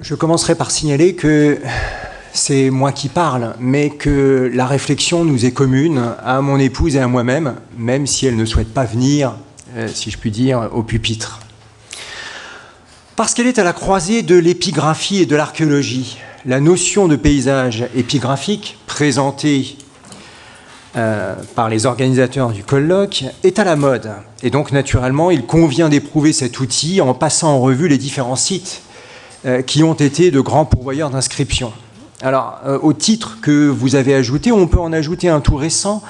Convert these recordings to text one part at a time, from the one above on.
Je commencerai par signaler que c'est moi qui parle, mais que la réflexion nous est commune à mon épouse et à moi-même, même si elle ne souhaite pas venir, si je puis dire, au pupitre. Parce qu'elle est à la croisée de l'épigraphie et de l'archéologie. La notion de paysage épigraphique, présentée par les organisateurs du colloque, est à la mode. Et donc, naturellement, il convient d'éprouver cet outil en passant en revue les différents sites qui ont été de grands pourvoyeurs d'inscriptions. Alors, au titre que vous avez ajouté, on peut en ajouter un tout récent,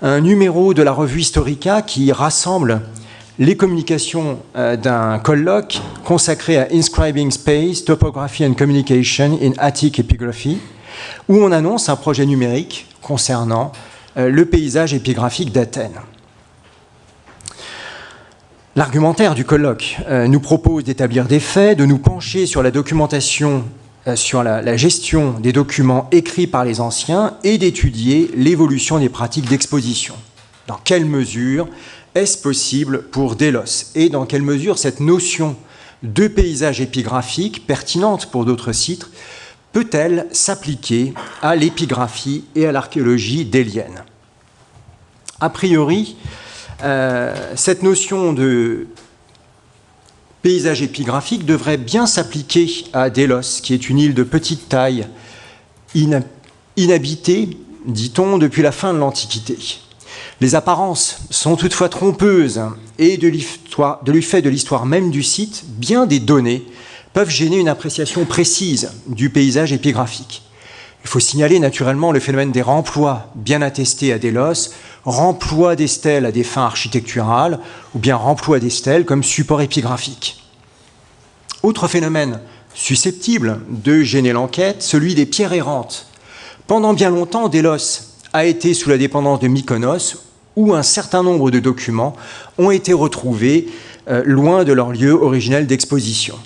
un numéro de la revue Historica qui rassemble les communications d'un colloque consacré à Inscribing Space, Topography and Communication in Attic Epigraphy, où on annonce un projet numérique concernant le paysage épigraphique d'Athènes. L'argumentaire du colloque nous propose d'établir des faits, de nous pencher sur la documentation, sur la gestion des documents écrits par les anciens et d'étudier l'évolution des pratiques d'exposition. Dans quelle mesure est-ce possible pour Délos? Et dans quelle mesure cette notion de paysage épigraphique, pertinente pour d'autres sites, peut-elle s'appliquer à l'épigraphie et à l'archéologie délienne? A priori, cette notion de paysage épigraphique devrait bien s'appliquer à Délos, qui est une île de petite taille, inhabitée, dit-on, depuis la fin de l'Antiquité. Les apparences sont toutefois trompeuses et du fait de l'histoire même du site, bien des données peuvent gêner une appréciation précise du paysage épigraphique. Il faut signaler naturellement le phénomène des remplois bien attestés à Délos, remploi des stèles à des fins architecturales ou bien remploi des stèles comme support épigraphique. Autre phénomène susceptible de gêner l'enquête, celui des pierres errantes. Pendant bien longtemps, Délos a été sous la dépendance de Mykonos, où un certain nombre de documents ont été retrouvés loin de leur lieu originel d'exposition.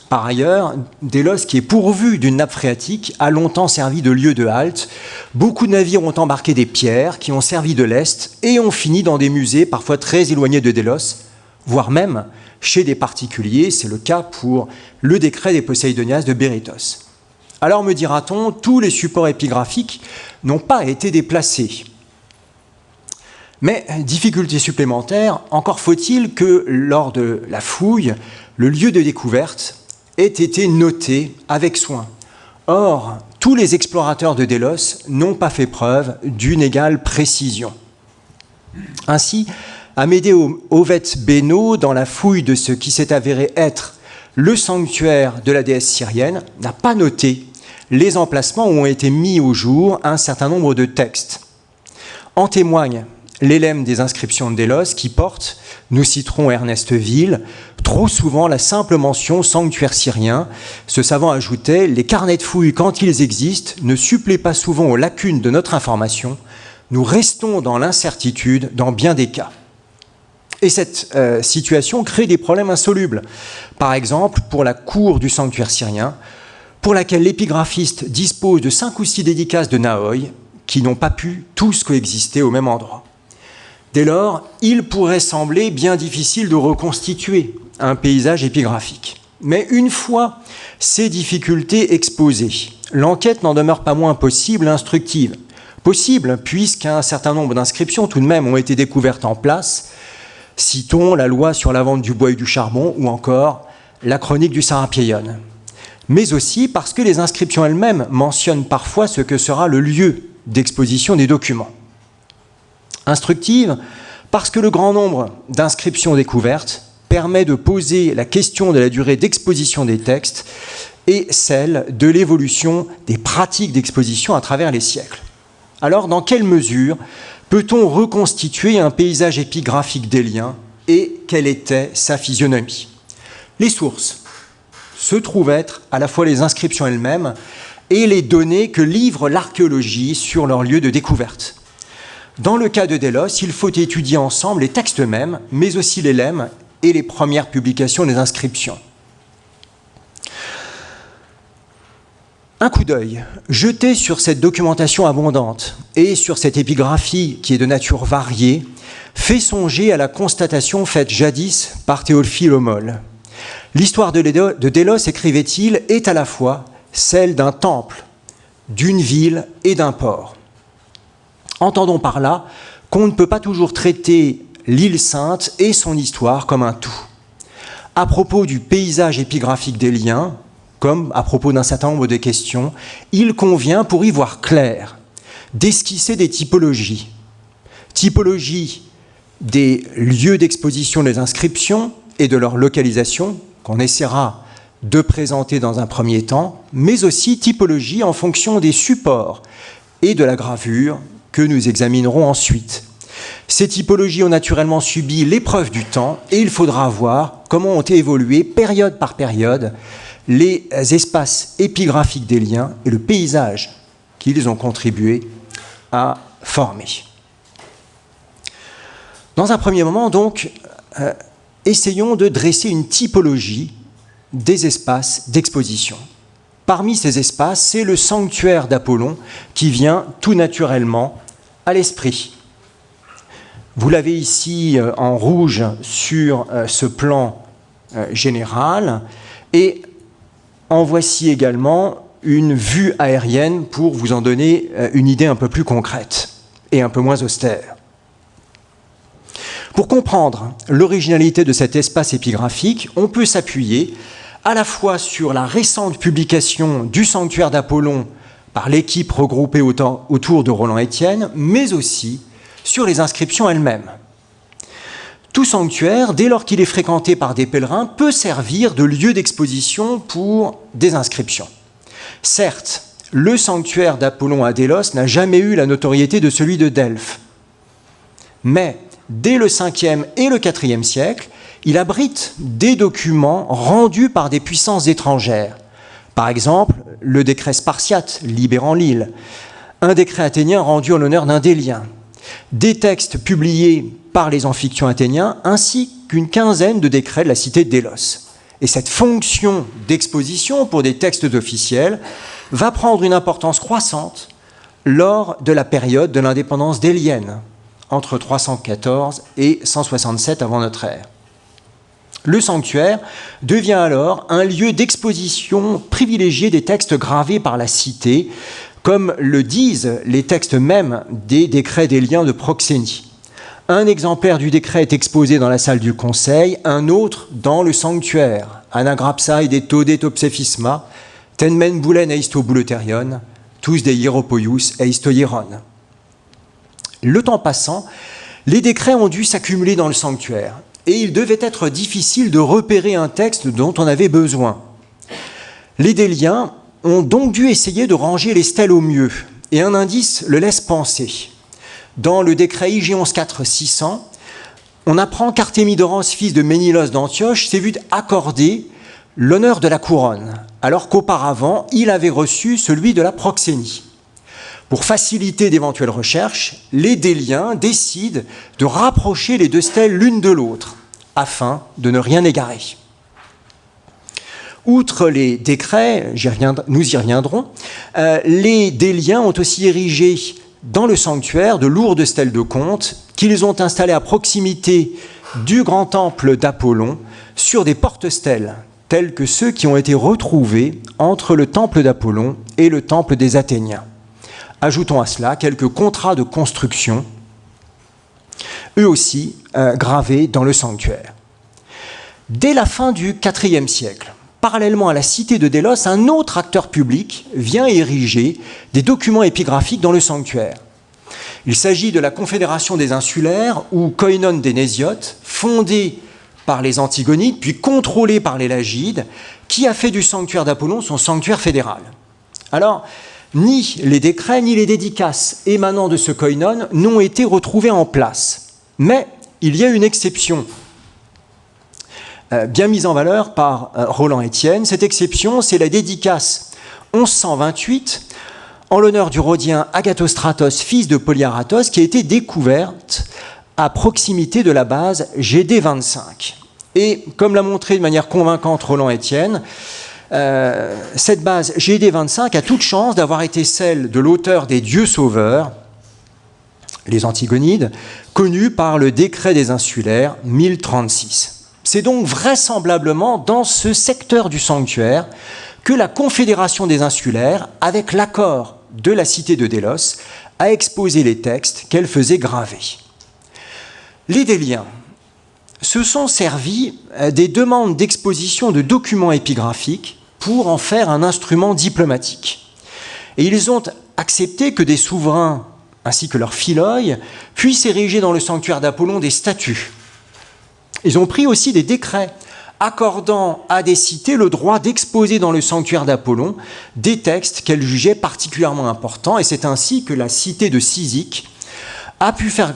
Par ailleurs, Délos, qui est pourvu d'une nappe phréatique, a longtemps servi de lieu de halte. Beaucoup de navires ont embarqué des pierres qui ont servi de lest et ont fini dans des musées parfois très éloignés de Délos, voire même chez des particuliers. C'est le cas pour le décret des Poséidonias de Bérytos. Alors me dira-t-on, tous les supports épigraphiques n'ont pas été déplacés. Mais, difficulté supplémentaire, encore faut-il que lors de la fouille, le lieu de découverte ait été noté avec soin. Or, tous les explorateurs de Délos n'ont pas fait preuve d'une égale précision. Ainsi, Amédée Ovette Beno, dans la fouille de ce qui s'est avéré être le sanctuaire de la déesse syrienne, n'a pas noté les emplacements où ont été mis au jour un certain nombre de textes. En témoigne l'élème des inscriptions de Délos qui porte, nous citerons Ernest Ville, trop souvent la simple mention sanctuaire syrien. Ce savant ajoutait « Les carnets de fouilles, quand ils existent, ne suppléent pas souvent aux lacunes de notre information. Nous restons dans l'incertitude dans bien des cas. » Et cette situation crée des problèmes insolubles. Par exemple, pour la cour du sanctuaire syrien, pour laquelle l'épigraphiste dispose de 5 ou 6 dédicaces de Naoï qui n'ont pas pu tous coexister au même endroit. Dès lors, il pourrait sembler bien difficile de reconstituer un paysage épigraphique. Mais une fois ces difficultés exposées, l'enquête n'en demeure pas moins possible et instructive. Possible, puisqu'un certain nombre d'inscriptions tout de même ont été découvertes en place. Citons la loi sur la vente du bois et du charbon ou encore la chronique du Sarapieion. Mais aussi parce que les inscriptions elles-mêmes mentionnent parfois ce que sera le lieu d'exposition des documents. Instructive parce que le grand nombre d'inscriptions découvertes permet de poser la question de la durée d'exposition des textes et celle de l'évolution des pratiques d'exposition à travers les siècles. Alors, dans quelle mesure peut-on reconstituer un paysage épigraphique délien et quelle était sa physionomie? Les sources se trouvent être à la fois les inscriptions elles-mêmes et les données que livre l'archéologie sur leur lieu de découverte. Dans le cas de Délos, il faut étudier ensemble les textes eux-mêmes, mais aussi les lemmes et les premières publications des inscriptions. Un coup d'œil jeté sur cette documentation abondante et sur cette épigraphie qui est de nature variée fait songer à la constatation faite jadis par Théophile Homole. L'histoire de Délos, écrivait-il, est à la fois celle d'un temple, d'une ville et d'un port. Entendons par là qu'on ne peut pas toujours traiter l'île sainte et son histoire comme un tout. À propos du paysage épigraphique des liens, comme à propos d'un certain nombre de questions, il convient, pour y voir clair, d'esquisser des typologies. Typologie des lieux d'exposition des inscriptions et de leur localisation, qu'on essaiera de présenter dans un premier temps, mais aussi typologie en fonction des supports et de la gravure que nous examinerons ensuite. Ces typologies ont naturellement subi l'épreuve du temps et il faudra voir comment ont évolué, période par période, les espaces épigraphiques des liens et le paysage qu'ils ont contribué à former. Dans un premier moment, donc, essayons de dresser une typologie des espaces d'exposition. Parmi ces espaces, c'est le sanctuaire d'Apollon qui vient tout naturellement à l'esprit. Vous l'avez ici en rouge sur ce plan général et en voici également une vue aérienne pour vous en donner une idée un peu plus concrète et un peu moins austère. Pour comprendre l'originalité de cet espace épigraphique, on peut s'appuyer à la fois sur la récente publication du sanctuaire d'Apollon par l'équipe regroupée autour de Roland Estienne, mais aussi sur les inscriptions elles-mêmes. Tout sanctuaire, dès lors qu'il est fréquenté par des pèlerins, peut servir de lieu d'exposition pour des inscriptions. Certes, le sanctuaire d'Apollon à Délos n'a jamais eu la notoriété de celui de Delphes, mais dès le 5e et le 4e siècle, il abrite des documents rendus par des puissances étrangères. Par exemple, le décret spartiate libérant l'île, un décret athénien rendu en l'honneur d'un Délien, des textes publiés par les amphictyons athéniens, ainsi qu'une quinzaine de décrets de la cité de Délos. Et cette fonction d'exposition pour des textes officiels va prendre une importance croissante lors de la période de l'indépendance délienne, entre 314 et 167 avant notre ère. Le sanctuaire devient alors un lieu d'exposition privilégié des textes gravés par la cité, comme le disent les textes mêmes des décrets déliens de Proxénie. Un exemplaire du décret est exposé dans la salle du conseil, un autre dans le sanctuaire. Anagrapsai de tode topsephisma, tenmen boulen eisto bouleterion, tous de hieropoius eisto hieron. Le temps passant, les décrets ont dû s'accumuler dans le sanctuaire et il devait être difficile de repérer un texte dont on avait besoin. Les Déliens ont donc dû essayer de ranger les stèles au mieux et un indice le laisse penser. Dans le décret Igéons 4-600, on apprend qu'Artémidoros, fils de Ménilos d'Antioche, s'est vu accorder l'honneur de la couronne, alors qu'auparavant, il avait reçu celui de la proxénie. Pour faciliter d'éventuelles recherches, les Déliens décident de rapprocher les deux stèles l'une de l'autre, afin de ne rien égarer. Outre les décrets, nous y reviendrons, les Déliens ont aussi érigé dans le sanctuaire de lourdes stèles de Conte qu'ils ont installées à proximité du grand temple d'Apollon sur des porte-stèles, tels que ceux qui ont été retrouvés entre le temple d'Apollon et le temple des Athéniens. Ajoutons à cela quelques contrats de construction, eux aussi gravés dans le sanctuaire. Dès la fin du IVe siècle, parallèlement à la cité de Délos, un autre acteur public vient ériger des documents épigraphiques dans le sanctuaire. Il s'agit de la Confédération des Insulaires, ou Koinon des Nésiotes, fondée par les Antigonides, puis contrôlée par les Lagides, qui a fait du sanctuaire d'Apollon son sanctuaire fédéral. Alors, ni les décrets, ni les dédicaces émanant de ce koinon n'ont été retrouvés en place. Mais il y a une exception, bien mise en valeur par Roland Estienne. Cette exception, c'est la dédicace 1128, en l'honneur du rhodien Agathostratos, fils de Polyaratos, qui a été découverte à proximité de la base GD25. Et comme l'a montré de manière convaincante Roland Estienne, cette base GD25 a toute chance d'avoir été celle de l'auteur des Dieux sauveurs, les Antigonides, connu par le décret des insulaires 1036. C'est donc vraisemblablement dans ce secteur du sanctuaire que la Confédération des insulaires, avec l'accord de la cité de Délos, a exposé les textes qu'elle faisait graver. Les Déliens se sont servis des demandes d'exposition de documents épigraphiques pour en faire un instrument diplomatique. Et ils ont accepté que des souverains, ainsi que leurs filioles, puissent ériger dans le sanctuaire d'Apollon des statues. Ils ont pris aussi des décrets accordant à des cités le droit d'exposer dans le sanctuaire d'Apollon des textes qu'elles jugeaient particulièrement importants, et c'est ainsi que la cité de Cyzique a pu faire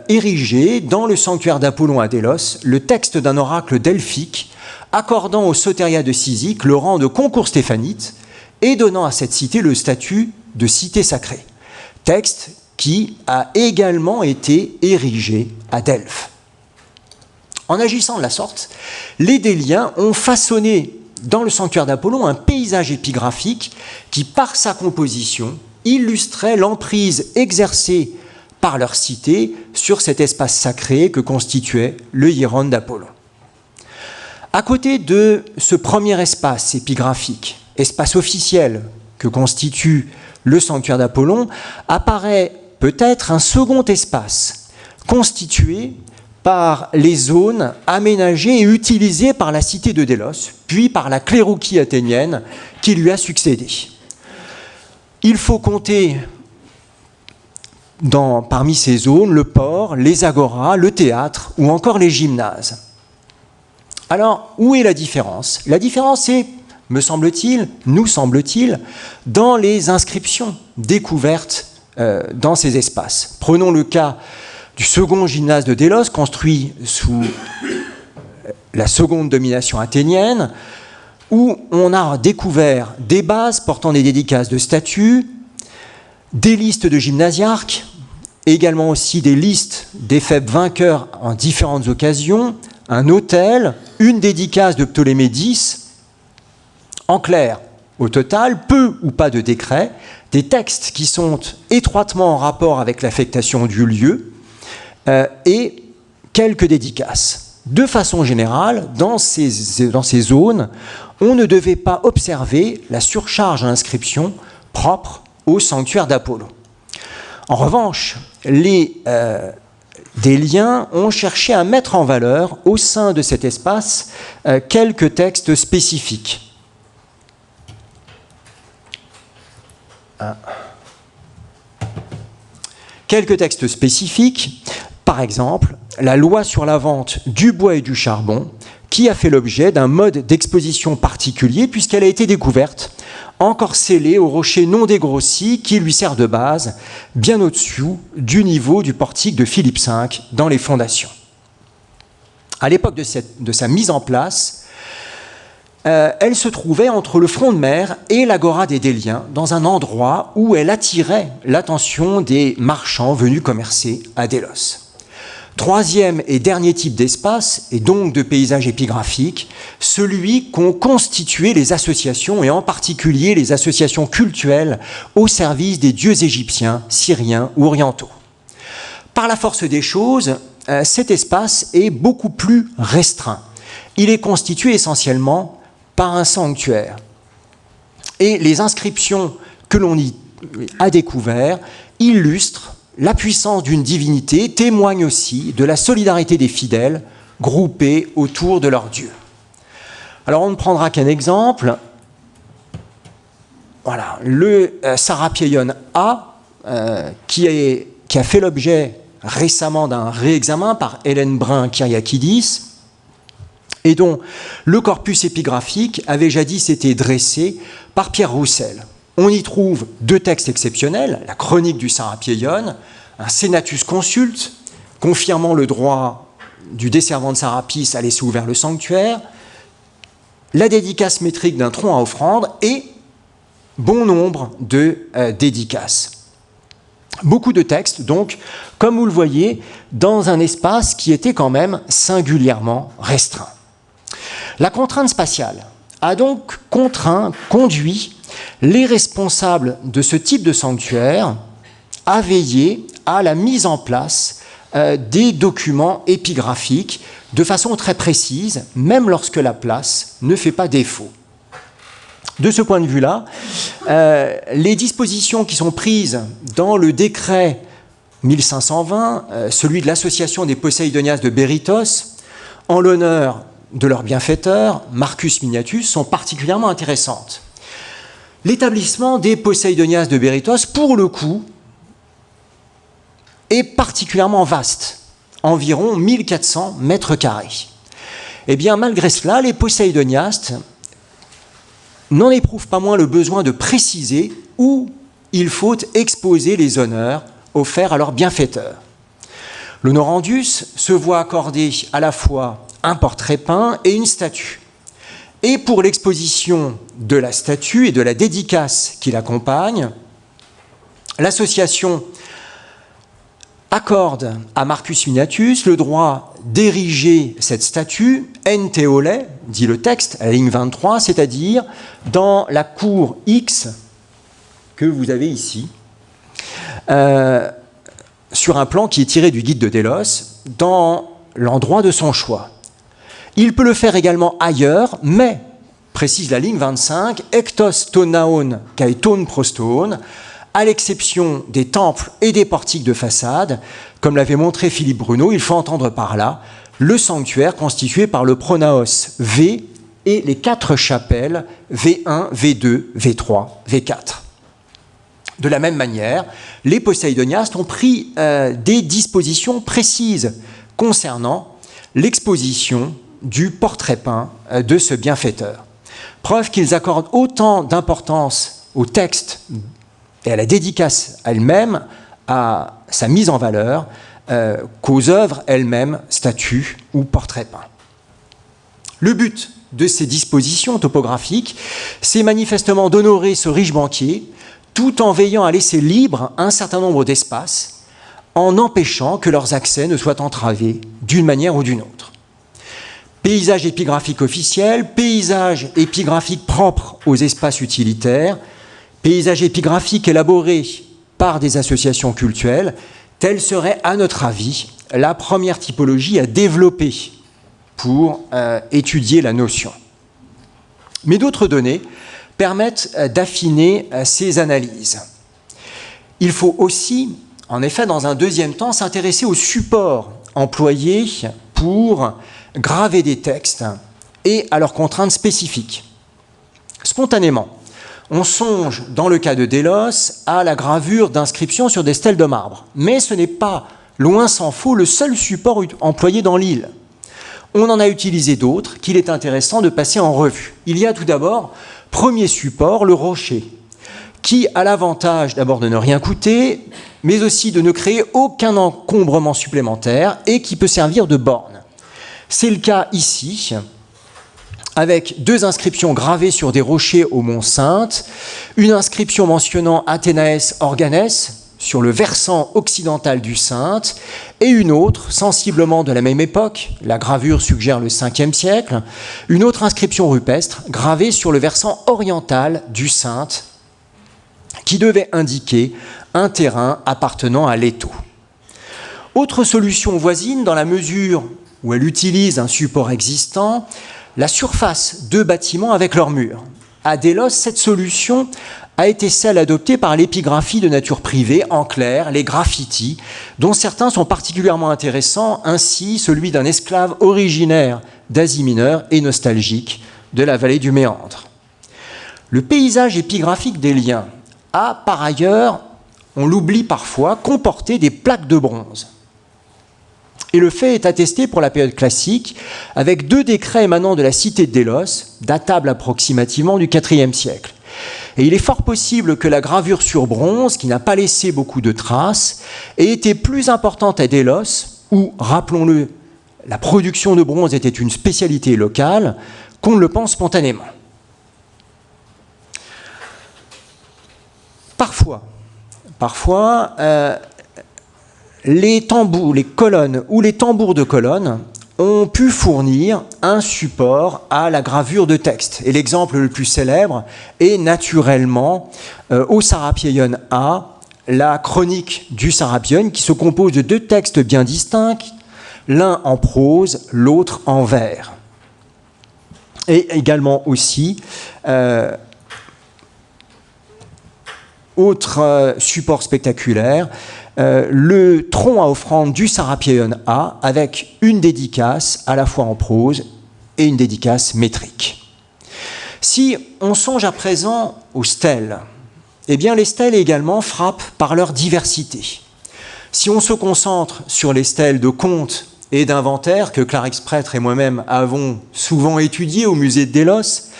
ériger dans le sanctuaire d'Apollon à Délos le texte d'un oracle delphique accordant au Soteria de Cyzique le rang de concours stéphanite et donnant à cette cité le statut de cité sacrée. Texte qui a également été érigé à Delphes. En agissant de la sorte, les Déliens ont façonné dans le sanctuaire d'Apollon un paysage épigraphique qui, par sa composition, illustrait l'emprise exercée par leur cité sur cet espace sacré que constituait le Hieron d'Apollon. À côté de ce premier espace épigraphique, espace officiel que constitue le sanctuaire d'Apollon, apparaît peut-être un second espace constitué par les zones aménagées et utilisées par la cité de Délos, puis par la clérouquie athénienne qui lui a succédé. Il faut compter parmi ces zones le port, les agoras, le théâtre ou encore les gymnases. Alors, où est la différence? La différence est, me semble-t-il, nous semble-t-il, dans les inscriptions découvertes dans ces espaces. Prenons le cas du second gymnase de Délos, construit sous la seconde domination athénienne, où on a découvert des bases portant des dédicaces de statues, des listes de gymnasiarques, également aussi des listes d'éphèbes vainqueurs en différentes occasions, un autel, une dédicace de Ptolémée X. En clair, au total, peu ou pas de décrets, des textes qui sont étroitement en rapport avec l'affectation du lieu, et quelques dédicaces. De façon générale, dans ces zones, on ne devait pas observer la surcharge à inscription propre au sanctuaire d'Apollon. En revanche, les Déliens ont cherché à mettre en valeur, au sein de cet espace, quelques textes spécifiques. Quelques textes spécifiques, par exemple, la loi sur la vente du bois et du charbon, qui a fait l'objet d'un mode d'exposition particulier puisqu'elle a été découverte, encore scellée au rocher non dégrossi qui lui sert de base, bien au-dessus du niveau du portique de Philippe V dans les fondations. À l'époque de sa mise en place, elle se trouvait entre le front de mer et l'agora des Déliens, dans un endroit où elle attirait l'attention des marchands venus commercer à Délos. Troisième et dernier type d'espace, et donc de paysage épigraphique, celui qu'ont constitué les associations, et en particulier les associations cultuelles au service des dieux égyptiens, syriens ou orientaux. Par la force des choses, cet espace est beaucoup plus restreint. Il est constitué essentiellement par un sanctuaire. Et les inscriptions que l'on y a découvertes illustrent la puissance d'une divinité, témoigne aussi de la solidarité des fidèles groupés autour de leur Dieu. Alors on ne prendra qu'un exemple. Voilà, le Sarapieion A, qui a fait l'objet récemment d'un réexamen par Hélène Brun-Kyriakidis, et dont le corpus épigraphique avait jadis été dressé par Pierre Roussel. On y trouve deux textes exceptionnels, la chronique du Sarapieion, un Senatus Consulte, confirmant le droit du desservant de Sarapis à laisser ouvert le sanctuaire, la dédicace métrique d'un tronc à offrande et bon nombre de dédicaces. Beaucoup de textes, donc, comme vous le voyez, dans un espace qui était quand même singulièrement restreint. La contrainte spatiale a donc conduit les responsables de ce type de sanctuaire à veiller à la mise en place des documents épigraphiques de façon très précise, même lorsque la place ne fait pas défaut. De ce point de vue-là, les dispositions qui sont prises dans le décret 1520, celui de l'association des Poséidonias de Bérytos, en l'honneur de leur bienfaiteur, Marcus Miniatus, sont particulièrement intéressantes. L'établissement des Poséidonias de Bérytos, pour le coup, est particulièrement vaste, environ 1400 mètres carrés. Eh bien, malgré cela, les Poséidoniastes n'en éprouvent pas moins le besoin de préciser où il faut exposer les honneurs offerts à leur bienfaiteur. L'honorandus se voit accorder à la fois un portrait peint et une statue. Et pour l'exposition de la statue et de la dédicace qui l'accompagne, l'association accorde à Marcus Miniatus le droit d'ériger cette statue en théolé, dit le texte, à la ligne 23, c'est-à-dire dans la cour X que vous avez ici, sur un plan qui est tiré du guide de Délos, dans l'endroit de son choix. Il peut le faire également ailleurs, mais, précise la ligne 25, ectos ton naon kai ton proston, à l'exception des temples et des portiques de façade, comme l'avait montré Philippe Bruno, il faut entendre par là le sanctuaire constitué par le pronaos V et les 4 chapelles V1, V2, V3, V4. De la même manière, les Poséidoniastes ont pris des dispositions précises concernant l'exposition du portrait peint de ce bienfaiteur. Preuve qu'ils accordent autant d'importance au texte et à la dédicace elle-même, à sa mise en valeur, qu'aux œuvres elles-mêmes, statues ou portraits peints. Le but de ces dispositions topographiques, c'est manifestement d'honorer ce riche banquier, tout en veillant à laisser libre un certain nombre d'espaces, en empêchant que leurs accès ne soient entravés d'une manière ou d'une autre. Paysage épigraphique officiel, paysage épigraphique propre aux espaces utilitaires, paysage épigraphique élaboré par des associations cultuelles, telle serait, à notre avis, la première typologie à développer pour étudier la notion. Mais d'autres données permettent d'affiner ces analyses. Il faut aussi, en effet, dans un deuxième temps, s'intéresser aux supports employés pour graver des textes et à leurs contraintes spécifiques. Spontanément, on songe, dans le cas de Délos, à la gravure d'inscriptions sur des stèles de marbre. Mais ce n'est pas, loin s'en faut, le seul support employé dans l'île. On en a utilisé d'autres qu'il est intéressant de passer en revue. Il y a tout d'abord, premier support, le rocher, qui a l'avantage d'abord de ne rien coûter, mais aussi de ne créer aucun encombrement supplémentaire et qui peut servir de borne. C'est le cas ici, avec 2 inscriptions gravées sur des rochers au mont Sainte, une inscription mentionnant Athénaès Organès sur le versant occidental du Sainte, et une autre, sensiblement de la même époque, la gravure suggère le 5e siècle, une autre inscription rupestre gravée sur le versant oriental du Sainte, qui devait indiquer un terrain appartenant à l'étau. Autre solution voisine, dans la mesure où elle utilise un support existant, la surface de bâtiments avec leurs murs. À Délos, cette solution a été celle adoptée par l'épigraphie de nature privée, en clair, les graffitis, dont certains sont particulièrement intéressants, ainsi celui d'un esclave originaire d'Asie mineure et nostalgique de la vallée du Méandre. Le paysage épigraphique des liens a par ailleurs, on l'oublie parfois, comporté des plaques de bronze. Et le fait est attesté pour la période classique, avec 2 décrets émanant de la cité de Délos, datables approximativement du IVe siècle. Et il est fort possible que la gravure sur bronze, qui n'a pas laissé beaucoup de traces, ait été plus importante à Délos, où, rappelons-le, la production de bronze était une spécialité locale, qu'on ne le pense spontanément. Parfois, les tambours, les colonnes ou les tambours de colonnes ont pu fournir un support à la gravure de texte. Et l'exemple le plus célèbre est naturellement au Sarapieion A, la chronique du Sarapion, qui se compose de 2 textes bien distincts, l'un en prose, l'autre en vers. Et également aussi, autre support spectaculaire, le tronc à offrande du Sarapion A, avec une dédicace à la fois en prose et une dédicace métrique. Si on songe à présent aux stèles, eh bien les stèles également frappent par leur diversité. Si on se concentre sur les stèles de contes et d'inventaires que Clarix Prêtre et moi-même avons souvent étudiées au musée de Délos,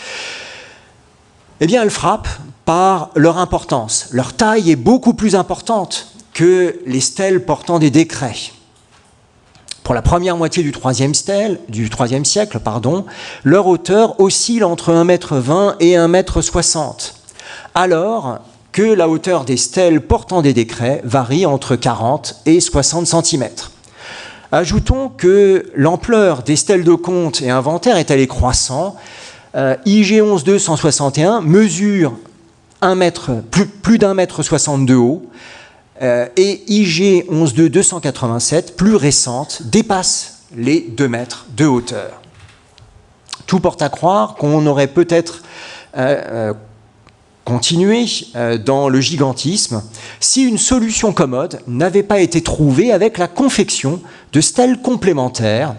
eh bien elles frappent par leur importance. Leur taille est beaucoup plus importante que les stèles portant des décrets. Pour la première moitié du IIIe siècle, leur hauteur oscille entre 1,20 m et 1,60 m, alors que la hauteur des stèles portant des décrets varie entre 40 et 60 cm. Ajoutons que l'ampleur des stèles de compte et inventaire est allée croissant. IG 11.2 161 mesure plus d'1,60 m de haut, et IG 11.2 287, plus récente, dépasse les 2 mètres de hauteur. Tout porte à croire qu'on aurait peut-être continué dans le gigantisme si une solution commode n'avait pas été trouvée avec la confection de stèles complémentaires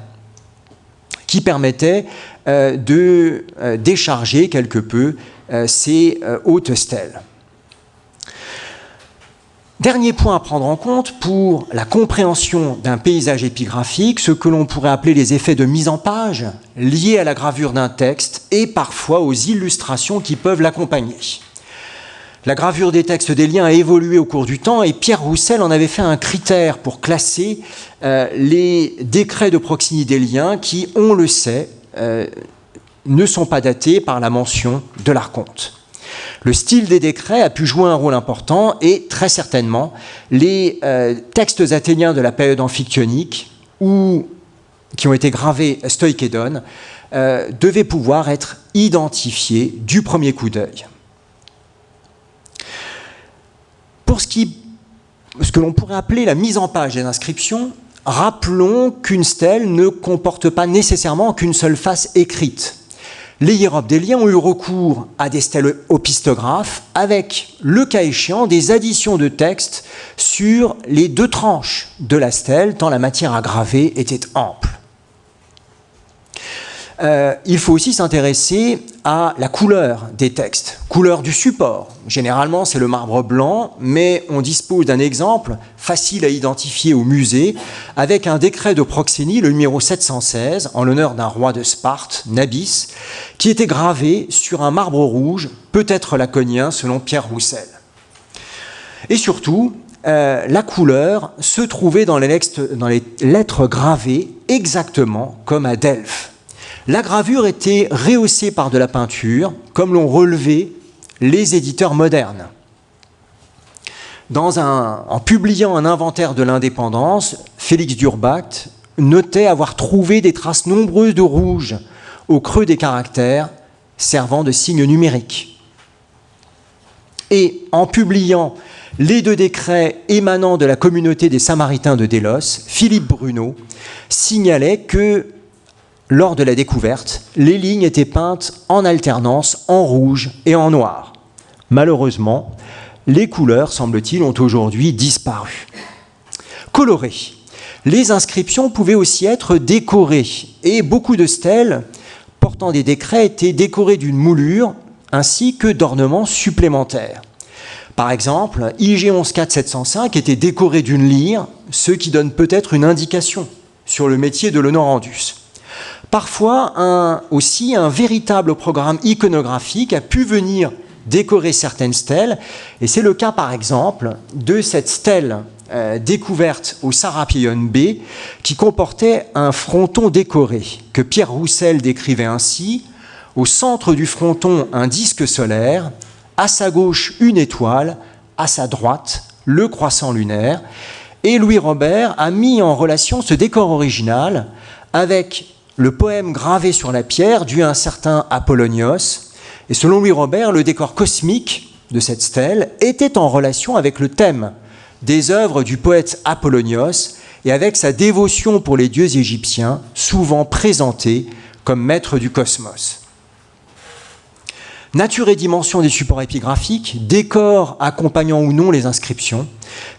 qui permettaient de décharger quelque peu ces hautes stèles. Dernier point à prendre en compte pour la compréhension d'un paysage épigraphique, ce que l'on pourrait appeler les effets de mise en page liés à la gravure d'un texte et parfois aux illustrations qui peuvent l'accompagner. La gravure des textes des liens a évolué au cours du temps et Pierre Roussel en avait fait un critère pour classer les décrets de Proxénie des liens qui, on le sait, ne sont pas datés par la mention de l'archonte. Le style des décrets a pu jouer un rôle important et très certainement les textes athéniens de la période amphictyonique ou qui ont été gravés stoïkédon devaient pouvoir être identifiés du premier coup d'œil. Pour ce que l'on pourrait appeler la mise en page des inscriptions, rappelons qu'une stèle ne comporte pas nécessairement qu'une seule face écrite. Les hiéroglyphes des liens ont eu recours à des stèles opistographes avec, le cas échéant, des additions de textes sur les 2 tranches de la stèle, tant la matière à graver était ample. Il faut aussi s'intéresser à la couleur des textes, couleur du support. Généralement, c'est le marbre blanc, mais on dispose d'un exemple facile à identifier au musée avec un décret de Proxénie, le numéro 716, en l'honneur d'un roi de Sparte, Nabis, qui était gravé sur un marbre rouge, peut-être laconien selon Pierre Roussel. Et surtout, la couleur se trouvait dans les lettres gravées exactement comme à Delphes. La gravure était rehaussée par de la peinture, comme l'ont relevé les éditeurs modernes. En publiant un inventaire de l'indépendance, Félix d'Urbach notait avoir trouvé des traces nombreuses de rouge au creux des caractères servant de signes numériques. Et en publiant les 2 décrets émanant de la communauté des Samaritains de Délos, Philippe Bruno signalait que lors de la découverte, les lignes étaient peintes en alternance en rouge et en noir. Malheureusement, les couleurs, semble-t-il, ont aujourd'hui disparu. Colorées. Les inscriptions pouvaient aussi être décorées et beaucoup de stèles portant des décrets étaient décorées d'une moulure ainsi que d'ornements supplémentaires. Par exemple, IG 11.4 705 était décoré d'une lyre, ce qui donne peut-être une indication sur le métier de l'honorandus. Parfois, aussi, un véritable programme iconographique a pu venir décorer certaines stèles, et c'est le cas, par exemple, de cette stèle découverte au Sarapion B, qui comportait un fronton décoré, que Pierre Roussel décrivait ainsi: au centre du fronton, un disque solaire, à sa gauche, une étoile, à sa droite, le croissant lunaire, et Louis Robert a mis en relation ce décor original avec le poème gravé sur la pierre dû à un certain Apollonios. Et selon Louis Robert, le décor cosmique de cette stèle était en relation avec le thème des œuvres du poète Apollonios et avec sa dévotion pour les dieux égyptiens, souvent présentés comme maîtres du cosmos. Nature et dimension des supports épigraphiques, décors accompagnant ou non les inscriptions,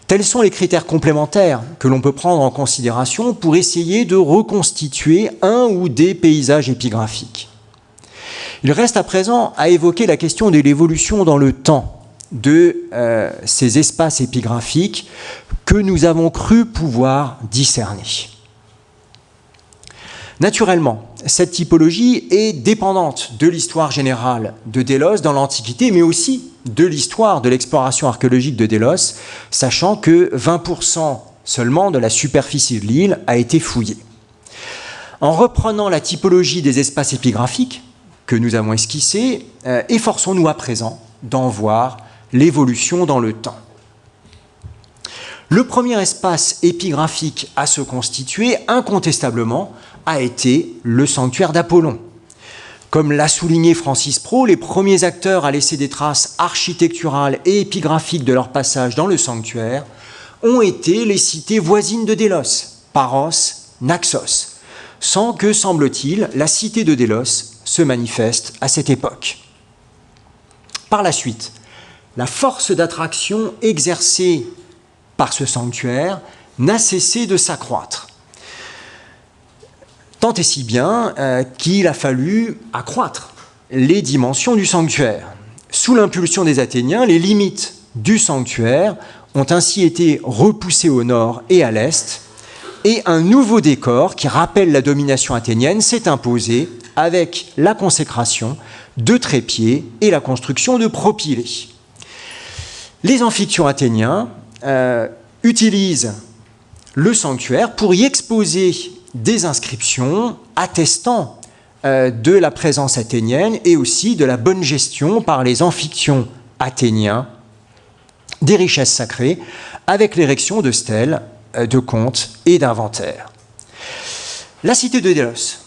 tels sont les critères complémentaires que l'on peut prendre en considération pour essayer de reconstituer un ou des paysages épigraphiques. Il reste à présent à évoquer la question de l'évolution dans le temps de ces espaces épigraphiques que nous avons cru pouvoir discerner. Naturellement, cette typologie est dépendante de l'histoire générale de Délos dans l'Antiquité, mais aussi de l'histoire de l'exploration archéologique de Délos, sachant que 20% seulement de la superficie de l'île a été fouillée. En reprenant la typologie des espaces épigraphiques que nous avons esquissés, efforçons-nous à présent d'en voir l'évolution dans le temps. Le premier espace épigraphique à se constituer, incontestablement, a été le sanctuaire d'Apollon. Comme l'a souligné Francis Prot, les premiers acteurs à laisser des traces architecturales et épigraphiques de leur passage dans le sanctuaire ont été les cités voisines de Délos, Paros, Naxos, sans que, semble-t-il, la cité de Délos se manifeste à cette époque. Par la suite, la force d'attraction exercée par ce sanctuaire n'a cessé de s'accroître. Tant et si bien qu'il a fallu accroître les dimensions du sanctuaire. Sous l'impulsion des Athéniens, les limites du sanctuaire ont ainsi été repoussées au nord et à l'est, et un nouveau décor qui rappelle la domination athénienne s'est imposé avec la consécration de trépieds et la construction de propylées. Les amphictyons athéniens utilisent le sanctuaire pour y exposer des inscriptions attestant de la présence athénienne et aussi de la bonne gestion par les amphictyons athéniens des richesses sacrées avec l'érection de stèles, de comptes et d'inventaires. La cité de Délos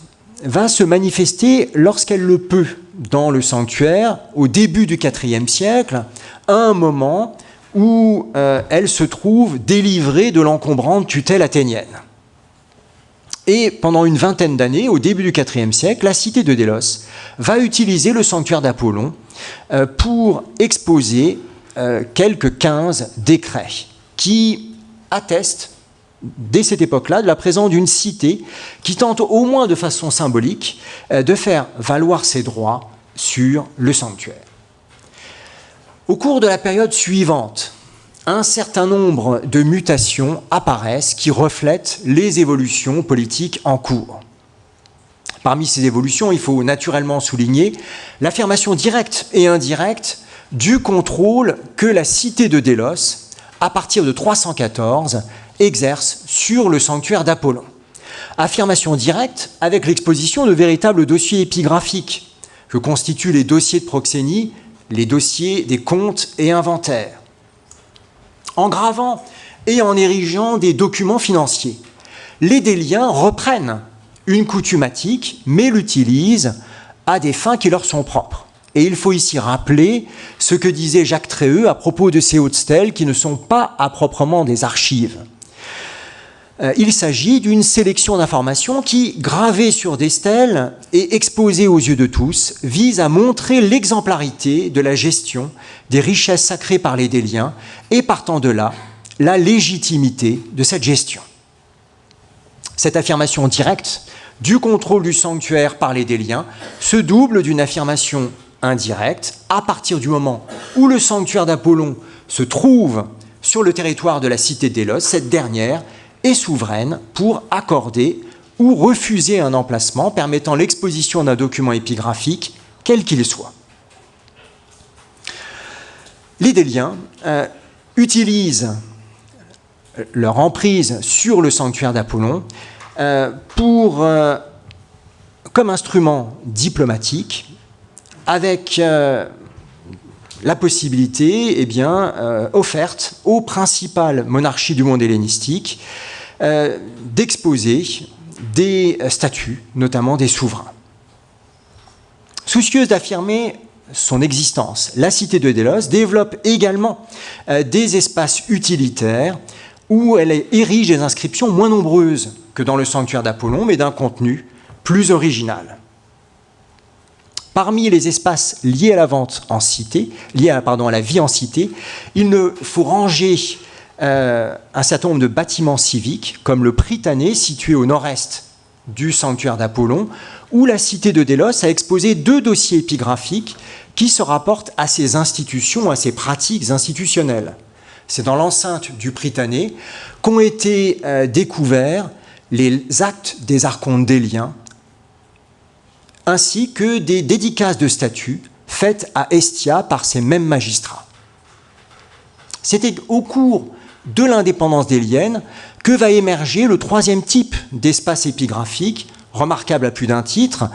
va se manifester lorsqu'elle le peut dans le sanctuaire au début du IVe siècle, à un moment où elle se trouve délivrée de l'encombrante tutelle athénienne. Et pendant une vingtaine d'années, au début du IVe siècle, la cité de Délos va utiliser le sanctuaire d'Apollon pour exposer quelques 15 décrets qui attestent, dès cette époque-là, de la présence d'une cité qui tente, au moins de façon symbolique, de faire valoir ses droits sur le sanctuaire. Au cours de la période suivante, un certain nombre de mutations apparaissent qui reflètent les évolutions politiques en cours. Parmi ces évolutions, il faut naturellement souligner l'affirmation directe et indirecte du contrôle que la cité de Délos, à partir de 314, exerce sur le sanctuaire d'Apollon. Affirmation directe avec l'exposition de véritables dossiers épigraphiques que constituent les dossiers de proxénie, les dossiers des comptes et inventaires. En gravant et en érigeant des documents financiers, les Déliens reprennent une coutumatique, mais l'utilisent à des fins qui leur sont propres. Et il faut ici rappeler ce que disait Jacques Tréheux à propos de ces hautes stèles qui ne sont pas à proprement des archives. Il s'agit d'une sélection d'informations qui, gravées sur des stèles et exposées aux yeux de tous, vise à montrer l'exemplarité de la gestion des richesses sacrées par les Déliens et, partant de là, la légitimité de cette gestion. Cette affirmation directe du contrôle du sanctuaire par les Déliens se double d'une affirmation indirecte à partir du moment où le sanctuaire d'Apollon se trouve sur le territoire de la cité de Délos. Cette dernière est souveraine pour accorder ou refuser un emplacement permettant l'exposition d'un document épigraphique, quel qu'il soit. Les Déliens utilisent leur emprise sur le sanctuaire d'Apollon comme instrument diplomatique, avec la possibilité offerte aux principales monarchies du monde hellénistique d'exposer des statuts, notamment des souverains. Soucieuse d'affirmer son existence, la cité de Délos développe également des espaces utilitaires où elle érige des inscriptions moins nombreuses que dans le sanctuaire d'Apollon, mais d'un contenu plus original. Parmi les espaces liés à la vente en cité, à la vie en cité, il ne faut ranger un certain nombre de bâtiments civiques, comme le Prytanée, situé au nord-est du sanctuaire d'Apollon, où la cité de Délos a exposé 2 dossiers épigraphiques qui se rapportent à ces institutions, à ces pratiques institutionnelles. C'est dans l'enceinte du Prytanée qu'ont été découverts les actes des archontes déliens, ainsi que des dédicaces de statues faites à Estia par ces mêmes magistrats. C'était au cours de l'indépendance délienne que va émerger le 3e type d'espace épigraphique, remarquable à plus d'un titre,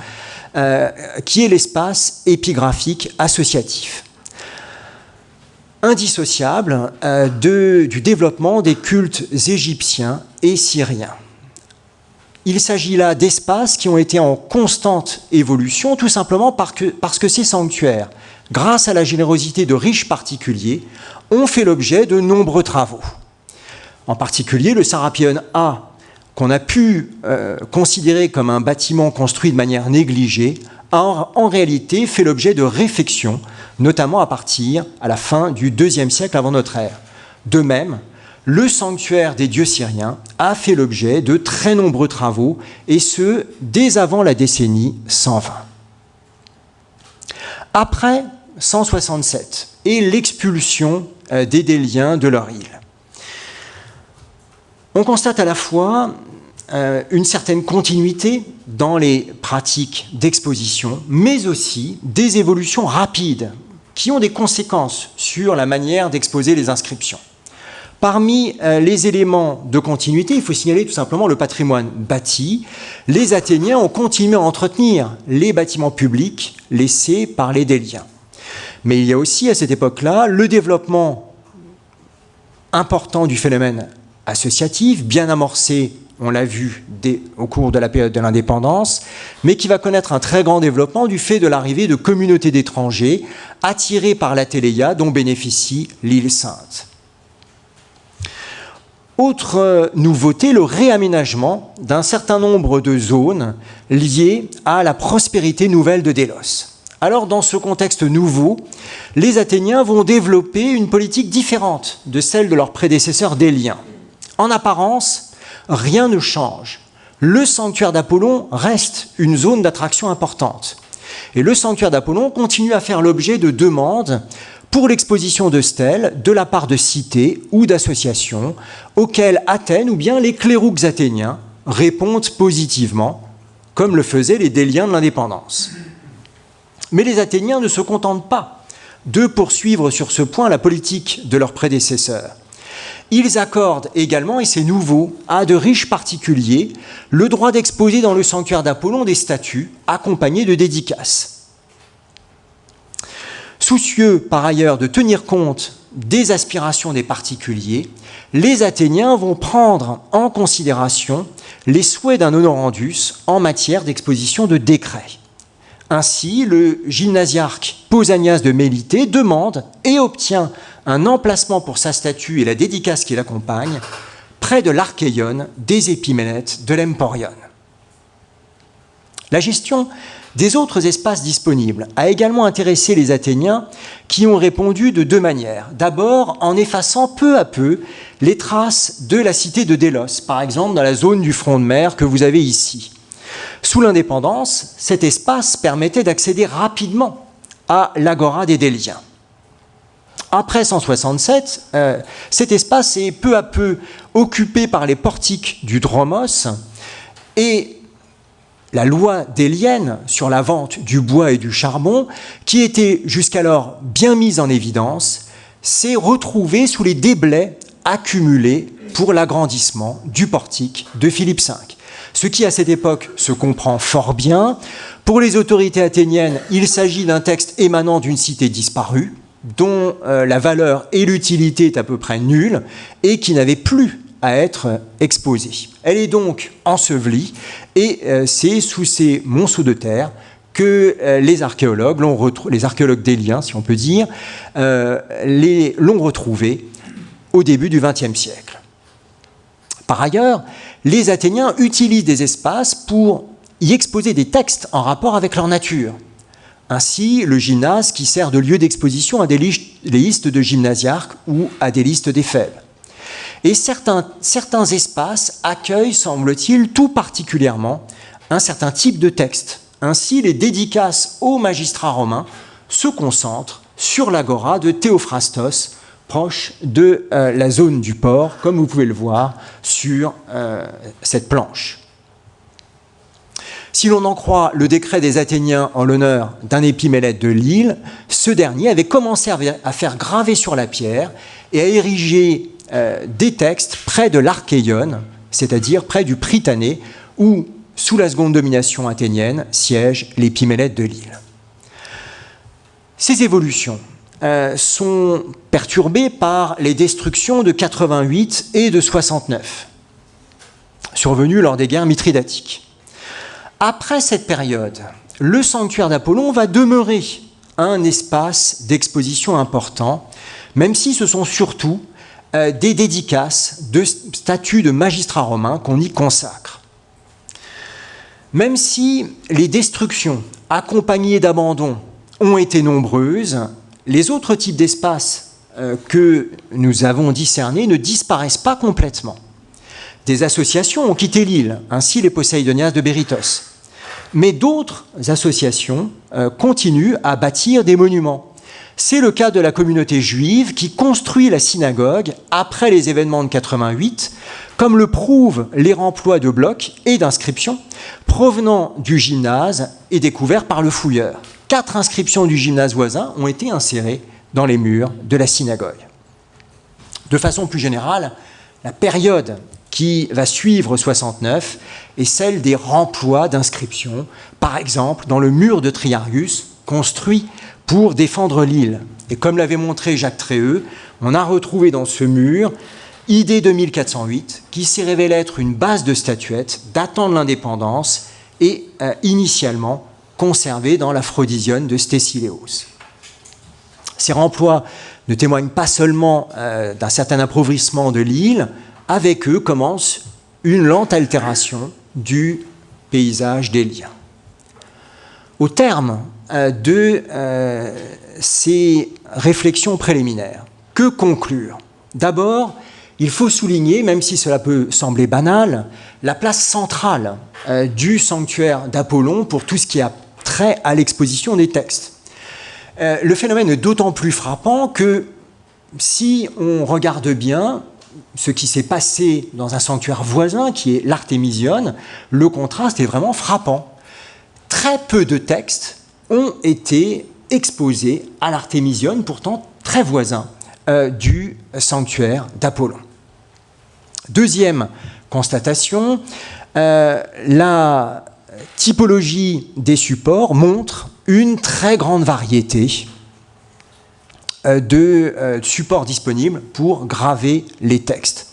qui est l'espace épigraphique associatif, indissociable du développement des cultes égyptiens et syriens. Il s'agit là d'espaces qui ont été en constante évolution, tout simplement parce que ces sanctuaires, grâce à la générosité de riches particuliers, ont fait l'objet de nombreux travaux. En particulier, le Sarapion A, qu'on a pu considérer comme un bâtiment construit de manière négligée, a en réalité fait l'objet de réfections, notamment à la fin du IIe siècle avant notre ère. De même, le sanctuaire des dieux syriens a fait l'objet de très nombreux travaux, et ce, dès avant la décennie 120. Après 167 et l'expulsion des Déliens de leur île, on constate à la fois une certaine continuité dans les pratiques d'exposition, mais aussi des évolutions rapides qui ont des conséquences sur la manière d'exposer les inscriptions. Parmi les éléments de continuité, il faut signaler tout simplement le patrimoine bâti. Les Athéniens ont continué à entretenir les bâtiments publics laissés par les Déliens. Mais il y a aussi à cette époque-là le développement important du phénomène associatif, bien amorcé, on l'a vu au cours de la période de l'indépendance, mais qui va connaître un très grand développement du fait de l'arrivée de communautés d'étrangers attirées par la Téléia dont bénéficie l'île Sainte. Autre nouveauté, le réaménagement d'un certain nombre de zones liées à la prospérité nouvelle de Délos. Alors, dans ce contexte nouveau, les Athéniens vont développer une politique différente de celle de leurs prédécesseurs déliens. En apparence, rien ne change. Le sanctuaire d'Apollon reste une zone d'attraction importante. Et le sanctuaire d'Apollon continue à faire l'objet de demandes pour l'exposition de stèles de la part de cités ou d'associations auxquelles Athènes ou bien les clérouques athéniens répondent positivement, comme le faisaient les Déliens de l'indépendance. Mais les Athéniens ne se contentent pas de poursuivre sur ce point la politique de leurs prédécesseurs. Ils accordent également, et c'est nouveau, à de riches particuliers le droit d'exposer dans le sanctuaire d'Apollon des statues accompagnées de dédicaces. Soucieux par ailleurs de tenir compte des aspirations des particuliers, les Athéniens vont prendre en considération les souhaits d'un honorandus en matière d'exposition de décrets. Ainsi, le gymnasiarque Pausanias de Mélité demande et obtient un emplacement pour sa statue et la dédicace qui l'accompagne près de l'Archéion des Épimélètes de l'Emporion. La gestion des autres espaces disponibles a également intéressé les Athéniens qui ont répondu de 2 manières. D'abord, en effaçant peu à peu les traces de la cité de Délos, par exemple dans la zone du front de mer que vous avez ici. Sous l'indépendance, cet espace permettait d'accéder rapidement à l'agora des Déliens. Après 167, cet espace est peu à peu occupé par les portiques du Dromos et la loi délienne sur la vente du bois et du charbon, qui était jusqu'alors bien mise en évidence, s'est retrouvée sous les déblais accumulés pour l'agrandissement du portique de Philippe V. Ce qui, à cette époque, se comprend fort bien. Pour les autorités athéniennes, il s'agit d'un texte émanant d'une cité disparue, dont la valeur et l'utilité est à peu près nulle, et qui n'avait plus à être exposée. Elle est donc ensevelie, et c'est sous ces monceaux de terre que les archéologues déliens, si on peut dire, l'ont retrouvé au début du XXe siècle. Par ailleurs, les Athéniens utilisent des espaces pour y exposer des textes en rapport avec leur nature. Ainsi, le gymnase qui sert de lieu d'exposition à des listes de gymnasiarques ou à des listes d'éphèbes. Et certains espaces accueillent, semble-t-il, tout particulièrement un certain type de texte. Ainsi, les dédicaces aux magistrats romains se concentrent sur l'agora de Théophrastos, proche de la zone du port, comme vous pouvez le voir sur cette planche. Si l'on en croit le décret des Athéniens en l'honneur d'un épimélète de Lille, ce dernier avait commencé à faire graver sur la pierre et à ériger des textes près de l'Archéion, c'est-à-dire près du Prytanée, où, sous la seconde domination athénienne, siège l'épimélète de Lille. Ces évolutions sont perturbées par les destructions de 88 et de 69, survenues lors des guerres mithridatiques. Après cette période, le sanctuaire d'Apollon va demeurer un espace d'exposition important, même si ce sont surtout des dédicaces de statues de magistrats romains qu'on y consacre. Même si les destructions accompagnées d'abandons ont été nombreuses, les autres types d'espaces que nous avons discernés ne disparaissent pas complètement. Des associations ont quitté l'île, ainsi les Poséidonias de Bérytos. Mais d'autres associations continuent à bâtir des monuments. C'est le cas de la communauté juive qui construit la synagogue après les événements de 88, comme le prouvent les remplois de blocs et d'inscriptions provenant du gymnase et découverts par le fouilleur. 4 inscriptions du gymnase voisin ont été insérées dans les murs de la synagogue. De façon plus générale, la période qui va suivre 69 est celle des remplois d'inscriptions, par exemple dans le mur de Triarius, construit pour défendre l'île. Et comme l'avait montré Jacques Tréheux, on a retrouvé dans ce mur ID 2408, qui s'est révélé être une base de statuettes datant de l'indépendance et initialement conservée dans l'Aphrodisione de Stésiléos. Ces remplois ne témoignent pas seulement d'un certain appauvrissement de l'île, avec eux commence une lente altération du paysage délien. Au terme de ces réflexions préliminaires, que conclure? D'abord, il faut souligner, même si cela peut sembler banal, la place centrale du sanctuaire d'Apollon pour tout ce qui a trait à l'exposition des textes. Le phénomène est d'autant plus frappant que si on regarde bien ce qui s'est passé dans un sanctuaire voisin, qui est l'Artémision, le contraste est vraiment frappant. Très peu de textes ont été exposés à l'Artémision, pourtant très voisin du sanctuaire d'Apollon. Deuxième constatation, la typologie des supports montre une très grande variété de supports disponibles pour graver les textes.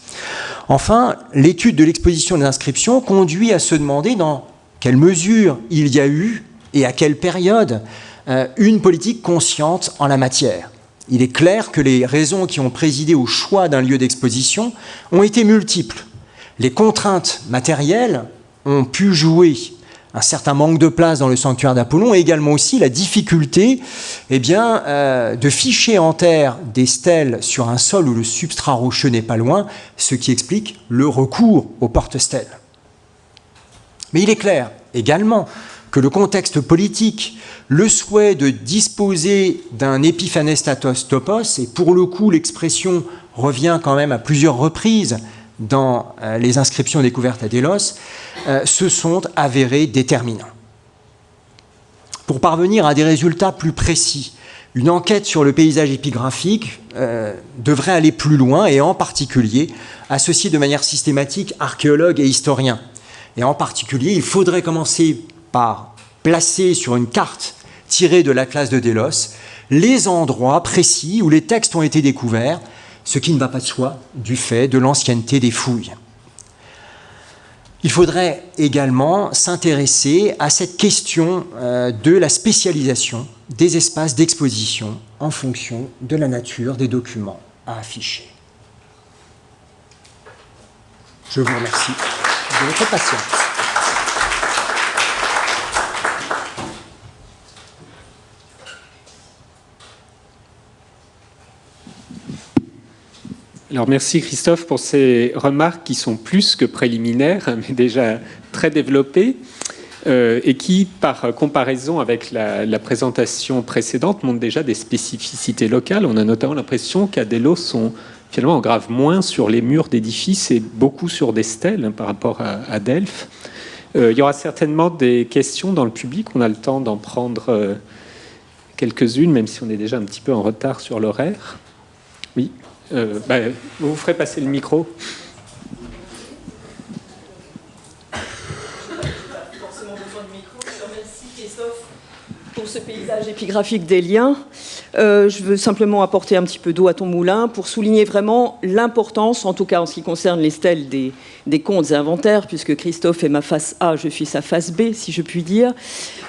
Enfin, l'étude de l'exposition des inscriptions conduit à se demander dans quelle mesure il y a eu et à quelle période une politique consciente en la matière. Il est clair que les raisons qui ont présidé au choix d'un lieu d'exposition ont été multiples. Les contraintes matérielles ont pu jouer, un certain manque de place dans le sanctuaire d'Apollon et également aussi la difficulté de ficher en terre des stèles sur un sol où le substrat rocheux n'est pas loin, ce qui explique le recours aux porte-stèles. Mais il est clair également que le contexte politique, le souhait de disposer d'un épiphanestatos topos, et pour le coup l'expression revient quand même à plusieurs reprises dans les inscriptions découvertes à Délos, se sont avérés déterminants. Pour parvenir à des résultats plus précis, une enquête sur le paysage épigraphique devrait aller plus loin et en particulier associer de manière systématique archéologues et historiens. Et en particulier, il faudrait commencer par placer sur une carte tirée de l'Atlas de Délos les endroits précis où les textes ont été découverts, ce qui ne va pas de soi du fait de l'ancienneté des fouilles. Il faudrait également s'intéresser à cette question de la spécialisation des espaces d'exposition en fonction de la nature des documents à afficher. Je vous remercie de votre patience. Alors merci Christophe pour ces remarques qui sont plus que préliminaires, mais déjà très développées, et qui, par comparaison avec la présentation précédente, montrent déjà des spécificités locales. On a notamment l'impression qu'à Delos, on finalement grave moins sur les murs d'édifices et beaucoup sur des stèles par rapport à Delphes. Il y aura certainement des questions dans le public. On a le temps d'en prendre quelques-unes, même si on est déjà un petit peu en retard sur l'horaire. Oui. Vous vous ferez passer le micro. Merci Christophe pour ce paysage épigraphique des liens. Je veux simplement apporter un petit peu d'eau à ton moulin pour souligner vraiment l'importance, en tout cas en ce qui concerne les stèles des comptes et inventaires, puisque Christophe est ma face A, je suis sa face B, si je puis dire,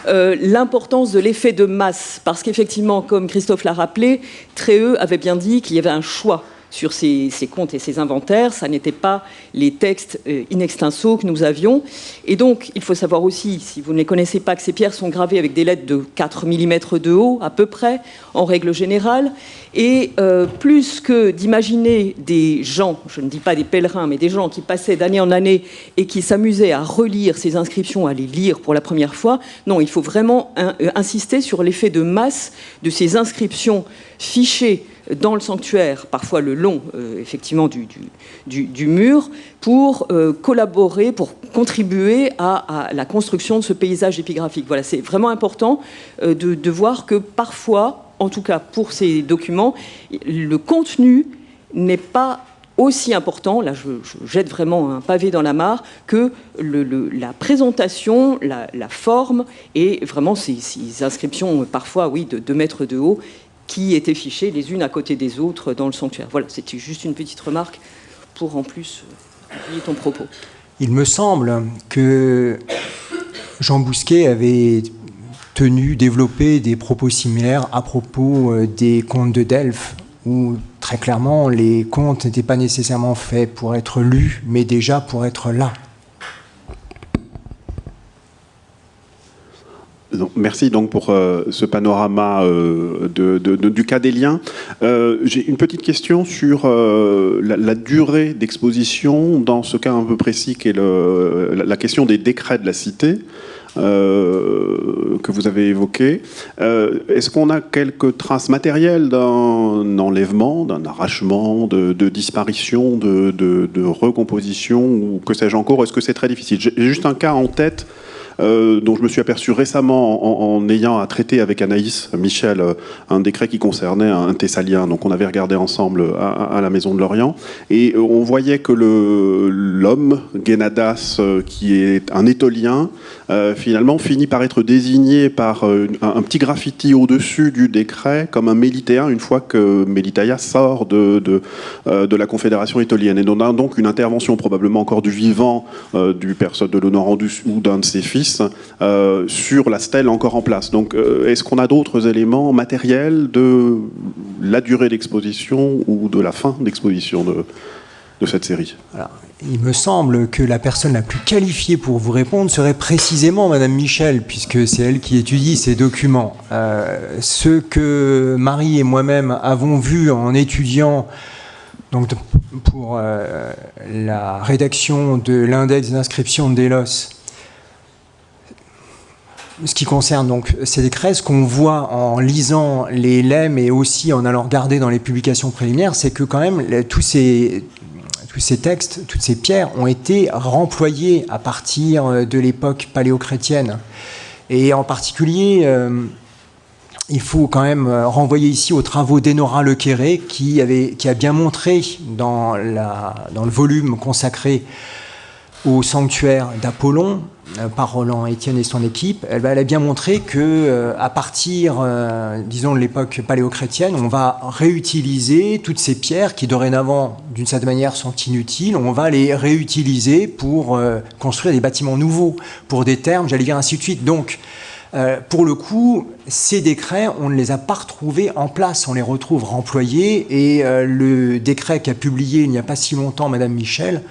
l'importance de l'effet de masse. Parce qu'effectivement, comme Christophe l'a rappelé, Tréheux avait bien dit qu'il y avait un choix sur ces comptes et ces inventaires. Ça n'était pas les textes in extenso que nous avions. Et donc, il faut savoir aussi, si vous ne les connaissez pas, que ces pierres sont gravées avec des lettres de 4 mm de haut, à peu près, en règle générale. Et plus que d'imaginer des gens, je ne dis pas des pèlerins, mais des gens qui passaient d'année en année et qui s'amusaient à relire ces inscriptions, à les lire pour la première fois, non, il faut vraiment insister sur l'effet de masse de ces inscriptions fichées dans le sanctuaire, parfois le long effectivement du mur, pour collaborer, pour contribuer à la construction de ce paysage épigraphique. Voilà, c'est vraiment important de voir que parfois, en tout cas pour ces documents, le contenu n'est pas aussi important, là je jette vraiment un pavé dans la mare, que la présentation, la forme, et vraiment ces inscriptions parfois, oui, de 2 mètres de haut, qui étaient fichées les unes à côté des autres dans le sanctuaire. Voilà, c'était juste une petite remarque pour en plus appuyer ton propos. Il me semble que Jean Bousquet avait développé des propos similaires à propos des contes de Delphes, où très clairement les contes n'étaient pas nécessairement faits pour être lus, mais déjà pour être là. Merci donc pour ce panorama du cas des liens. J'ai une petite question sur la durée d'exposition dans ce cas un peu précis qui est la question des décrets de la cité que vous avez évoqué. Est-ce qu'on a quelques traces matérielles d'un enlèvement, d'un arrachement, de disparition, de recomposition ou que sais-je encore? Est-ce que c'est très difficile? J'ai juste un cas en tête dont je me suis aperçu récemment en ayant à traiter avec Anaïs Michel un décret qui concernait un Thessalien. Donc on avait regardé ensemble à la Maison de l'Orient et on voyait que l'homme, Genadas, qui est un étolien, finalement finit par être désigné par un petit graffiti au-dessus du décret comme un Mélitéen une fois que Mélitaïa sort de la Confédération étolienne. Et on a donc une intervention probablement encore du vivant du personne de l'Honorandus ou d'un de ses fils sur la stèle encore en place. Donc est-ce qu'on a d'autres éléments matériels de la durée d'exposition ou de la fin d'exposition de cette série? Alors, il me semble que la personne la plus qualifiée pour vous répondre serait précisément Madame Michel, puisque c'est elle qui étudie ces documents. Ce que Marie et moi-même avons vu en étudiant donc, pour la rédaction de l'index d'inscription de Delos, ce qui concerne donc ces décrets, ce qu'on voit en lisant les lemmes et aussi en allant regarder dans les publications préliminaires, c'est que quand même tous ces textes, toutes ces pierres ont été remployées à partir de l'époque paléochrétienne. Et en particulier, il faut quand même renvoyer ici aux travaux d'Enora Lequéré qui a bien montré dans le volume consacré au sanctuaire d'Apollon par Roland Estienne et son équipe, elle a bien montré que à partir, disons, de l'époque paléochrétienne, on va réutiliser toutes ces pierres qui dorénavant, d'une certaine manière, sont inutiles. On va les réutiliser pour construire des bâtiments nouveaux, pour des termes, j'allais dire ainsi de suite. Donc, pour le coup, ces décrets, on ne les a pas retrouvés en place, on les retrouve remployés. Et le décret qu'a publié il n'y a pas si longtemps Madame Michel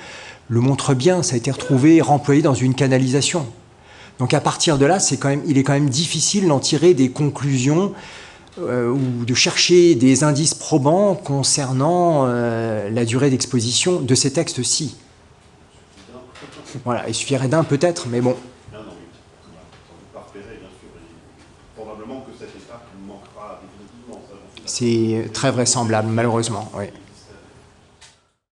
le montre bien, ça a été retrouvé remployé dans une canalisation. Donc à partir de là, il est quand même difficile d'en tirer des conclusions ou de chercher des indices probants concernant la durée d'exposition de ces textes-ci. Voilà, il suffirait d'un peut-être, mais bon. C'est très vraisemblable, malheureusement, oui.